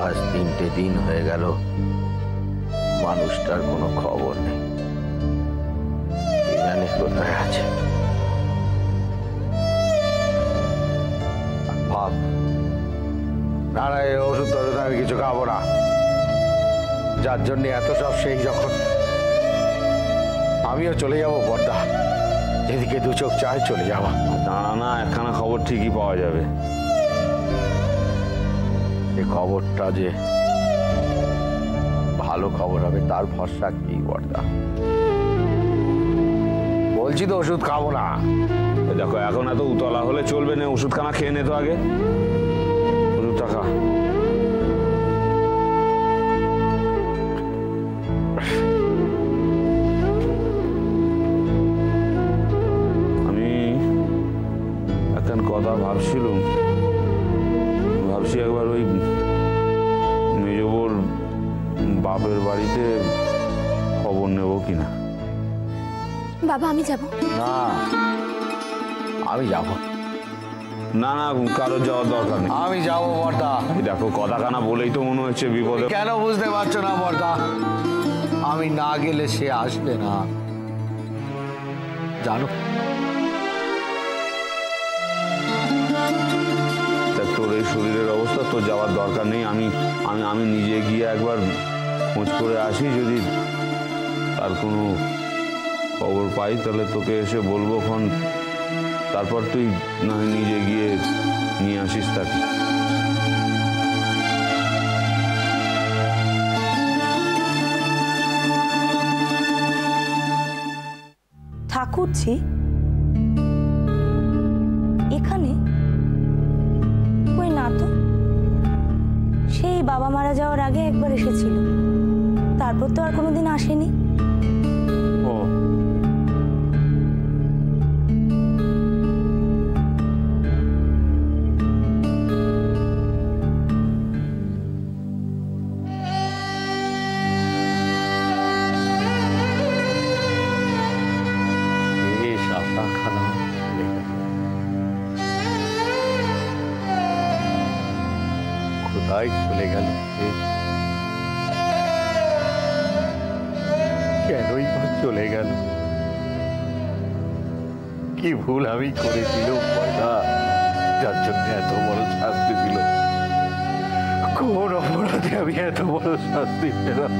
আজ 3টে দিন হয়ে গেল, মানুষটার কোনো খবর নেই। কে জানে কোথায় আছে। ভাব না না, এই ওষুধ টষুধ আমি কিছু খাবো না। যার জন্য এত সব, সেই যখন আমিও চলে যাবো বড়দা, যেদিকে দু চোখ চায় চলে যাওয়া। দাঁড়া না, একখানা খবর ঠিকই পাওয়া যাবে। এই খবরটা যে ভালো খবর হবে তার ভরসা কি বড়দা? বলছি তো ওষুধ খাবো না। দেখো এখন এত উতলা হলে চলবে না, ওষুধখানা খেয়ে নে তো আগে, ওষুধটা খা। আমি এখন কথা ভাবছি একবার ওই মেজবোর বাপের বাড়িতে খবর নেব কিনা। বাবা আমি যাব না, আমি যাব না। না কারোর যাওয়ার দরকার নেই, আমি যাবো বড়দা। দেখো কথাখানা বলেই তো মনে হচ্ছে বিপদে। কেন বুঝতে পারছো না বড়দা? আমি না গেলে সে আসবে না, জানো। তোর এই শরীরের অবস্থা, তোর যাওয়ার দরকার নেই। আমি আমি আমি নিজে গিয়ে একবার খোঁজ করে আসি, যদি তার কোনো খবর পাই তাহলে তোকে এসে বলবো খন, তারপর তুই না হয় নিজে গিয়ে নিয়ে আসিস তাকে। ঠাকুরজি এখানে? কই না তো, সেই বাবা মারা যাওয়ার আগে একবার এসেছিল, তারপর তো আর কোনোদিন আসেনি। ও কোথায় চলে গেল? কেনই বা চলে গেল? কি ভুল আমি করেছিলাম বড়দা, যার জন্য এত বড় শাস্তি দিল? কোন অপরাধে আমি এত বড় শাস্তি পেলাম?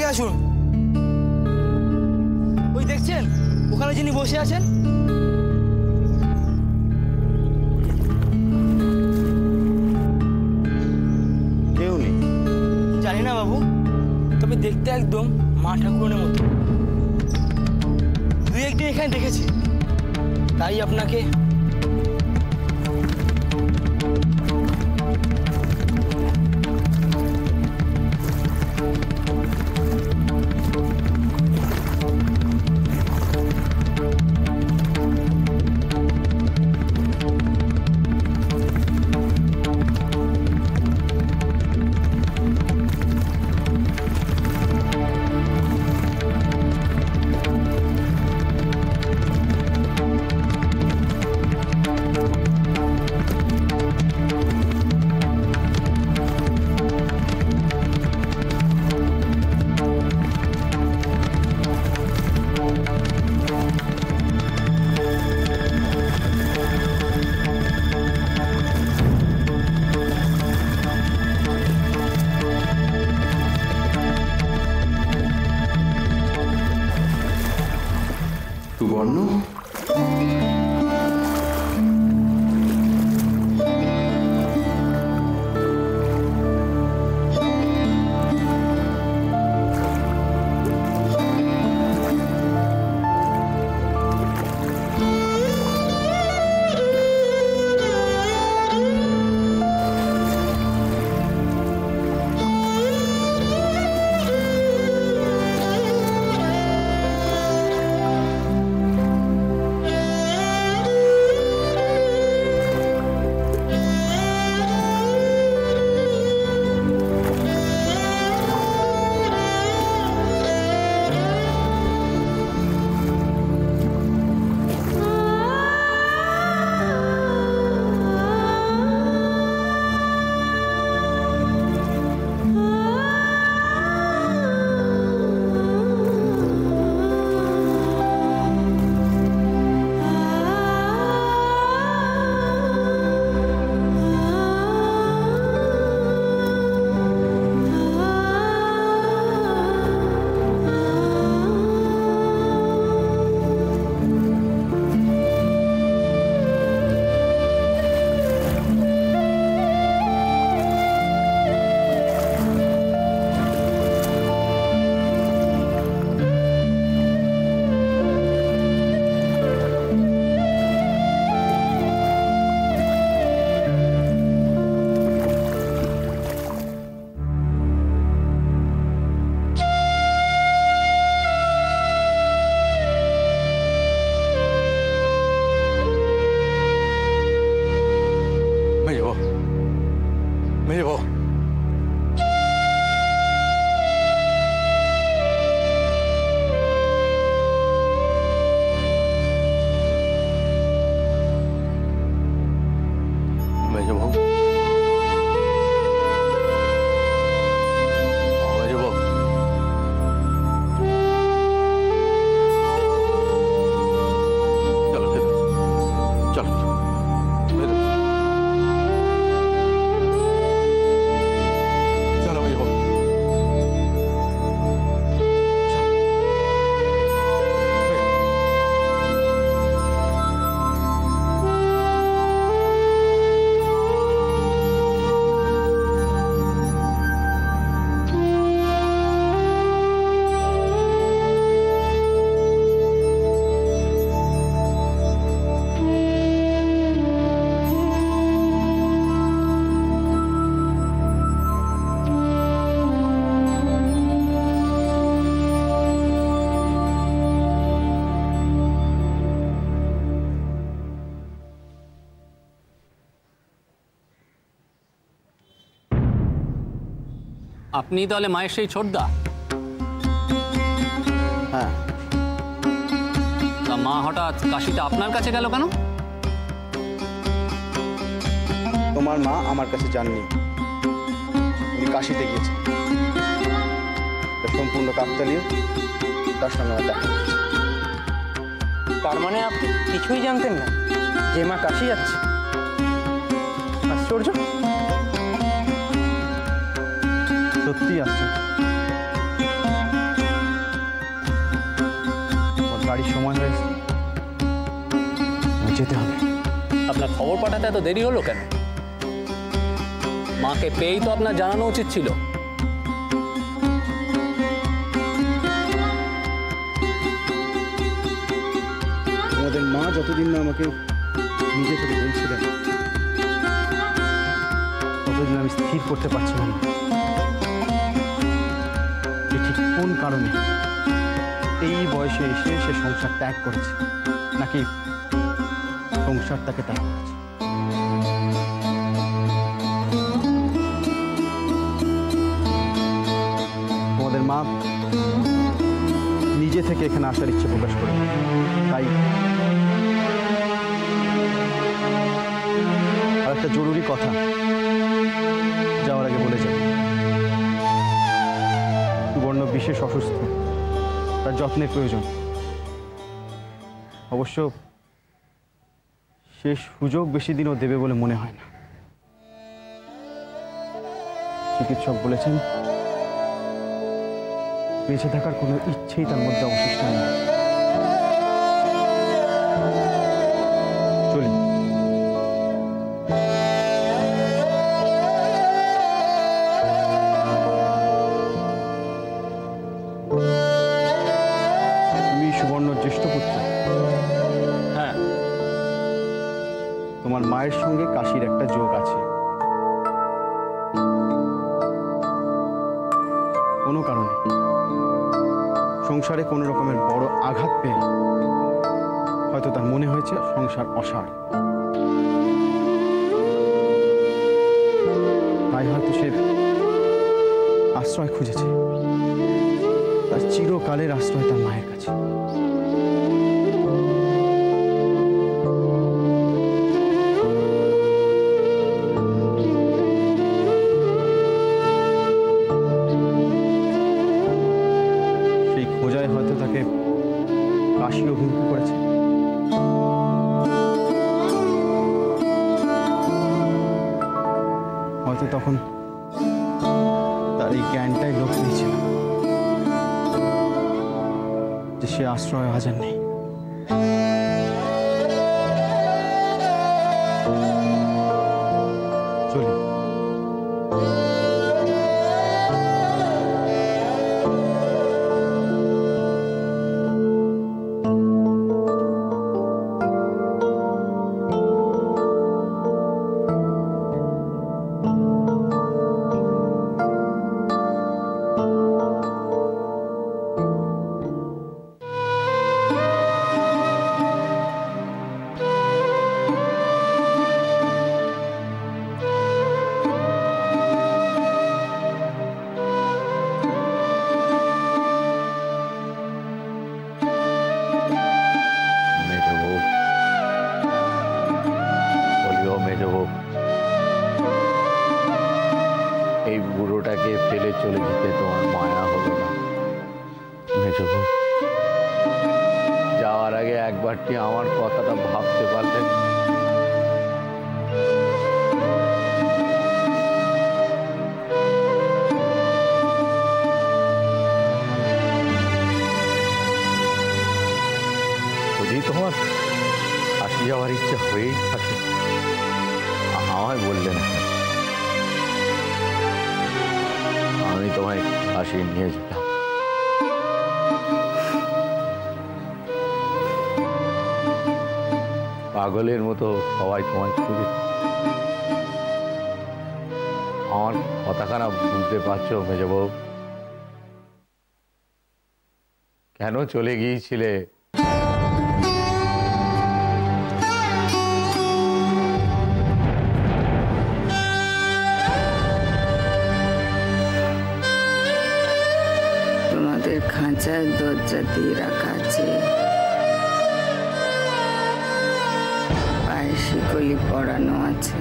এদিকে আসুন। ওই দেখছেন ওখানে যিনি বসে আছেন, কেউ নেই। জানি না বাবু, তবে দেখতে একদম মা ঠাকুরনের মতো। দুই একদিন এখানে দেখেছি, তাই আপনাকে। সুবর্ণ, আপনি তাহলে মায়ের সেই ছোটদা? হ্যাঁ। তা মা হঠাৎ কাশিতে আপনার কাছে গেল কেন? তোমার মা আমার কাছে যাননি, উনি কাশিতে গিয়েছে। সম্পূর্ণ কাকতালীয়, তার সঙ্গে আমার দেখা হয়েছে। তার মানে আপনি কিছুই জানতেন না যে মা কাশি যাচ্ছে? আশ্চর্য। সত্যি আশ্চর্য। বাড়ির সময় হয়েছে, যেতে হবে। আপনার খবর পাঠাতে এত দেরি হলো কেন? মাকে পেয়েই তো আপনার জানানো উচিত ছিল। আমাদের মা যতদিন না আমাকে নিজে থেকে বলছিলেন, ততদিন আমি স্থির করতে পারছিলাম না যে ঠিক কোন কারণে এই বয়সে এসে সে সংসার ত্যাগ করেছে, নাকি সংসার তাকে ত্যাগ করেছে। তোমাদের মা নিজে থেকে এখানে আসার ইচ্ছে প্রকাশ করে, তাই আর একটা জরুরি কথা যাওয়ার আগে বলে যাই। সুবর্ণ বিশেষ অসুস্থ, তার যত্নের প্রয়োজন। অবশ্য শেষ সুযোগ বেশি দিনও দেবে বলে মনে হয় না। চিকিৎসক বলেছেন বেঁচে থাকার কোনো ইচ্ছেই তার মধ্যে অবশিষ্ট নেই। চলি। তুমি সুবর্ণর জ্যেষ্ঠ পুত্র। হ্যাঁ, তোমার মায়ের সঙ্গে কাশির একটা যোগ আছে। কোনো কারণে সংসারে কোনো রকমের বড় আঘাত পেয়ে হয়তো তার মনে হয়েছে সংসার অসার, তাই হয়তো সে আশ্রয় খুঁজেছে। তার চিরকালের আশ্রয় তার মায়ের কাছে। হয়তো তাকে কাশি অভিমুখ করেছে। হয়তো তখন তার এই জ্ঞানটাই লোক দিয়েছিল যে সে আশ্রয় হাজার নেই। চলি। এই বুড়োটাকে ফেলে চলে যেতে তোমার মায়া হলো না? মেজবউ, যাওয়ার আগে একবারটি আমার কথাটা ভাবতে পারলেন? যদি তোমার আসি যাওয়ার ইচ্ছা হয়েই থাকে আমায় বললেন, আমি তোমায় কাশি নিয়ে যেতাম। পাগলের মতো সবাই তোমায় খুঁজে। আমার কথাখানা বুঝতে পারছো মেজবউ? কেন চলে গিয়েছিলে? খাঁচার দরজা দিয়ে রাখা আছে, পায়ে শিকলি পরানো আছে,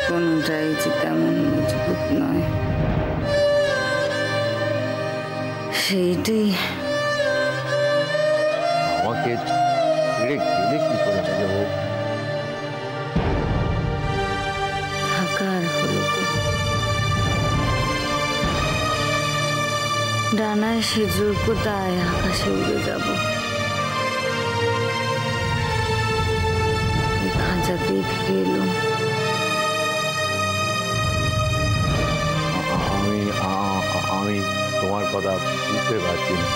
কোনটাই যে তেমন মজবুত নয়। সেইটাই আমাকে ছেড়ে গেলে কি করে যাবো? থাকার হলো ডানায় সে জোর কোথায় আকাশে উড়ে যাব, এই খাঁচাতেই ফিরে এলুম। আমি তোমার কথা বুঝতে পারছি না।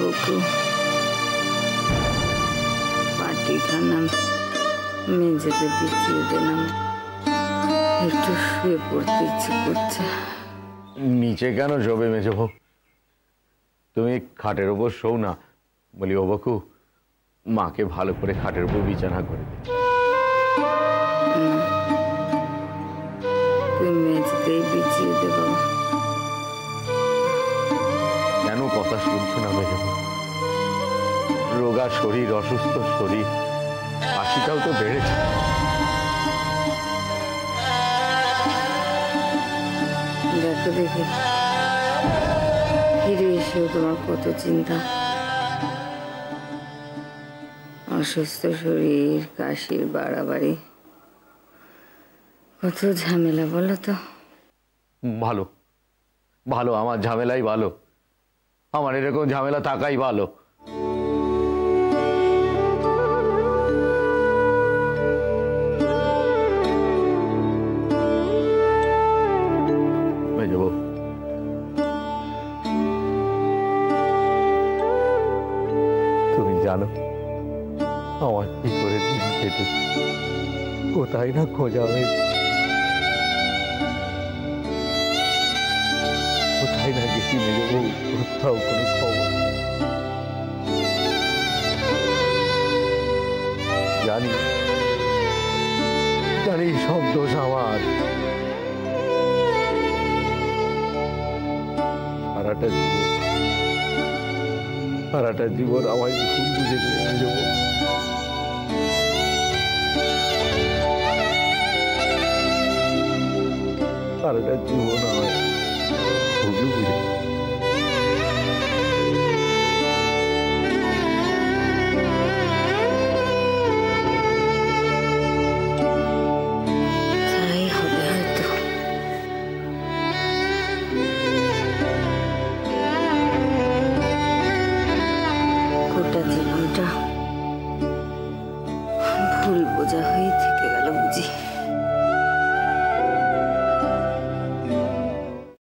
বকু, পাটিখানা মেঝেতে বিছিয়ে দিলাম, একটু শুয়ে পড়তে ইচ্ছে করছে। নিচে কেন শোবে মেজবউ? তুমি খাটের ওপর শোও না। বলি, ও বকু, মাকে ভালো করে খাটের উপর বিছানা করে দে। তুই মেঝেতেই বিছিয়ে দে বাবা। কেন কথা শুনছো না মেজবউ? রোগা শরীর, অসুস্থ শরীর, হাসিটাও তো বেড়েছে। দেখো দেখি, ফিরে এসেও তোমার কত চিন্তা। অসুস্থ শরীর, কাশির বাড়াবাড়ি, কত ঝামেলা বলো তো। ভালো ভালো, আমার ঝামেলাই ভালো। আমার এরকম ঝামেলা থাকাই ভালো। মেজবউ, তুমি জানো আমার কি করে দিন কেটেছে? কোথায় না খোঁজা হয়েছে, কোথায় না গেছি মেজবউ, কোথাও কোনো খবর। জানি জানি সব দোষ আমার। সারাটা জীবন আমায় ভুল বুঝে নিয়ে যাব। সারাটা জীবন আমায় ভুল বুঝে। তাই হবে হয়তো। গোটা জীবনটা ভুল বোঝা হয়ে থেকে গেল বুঝি।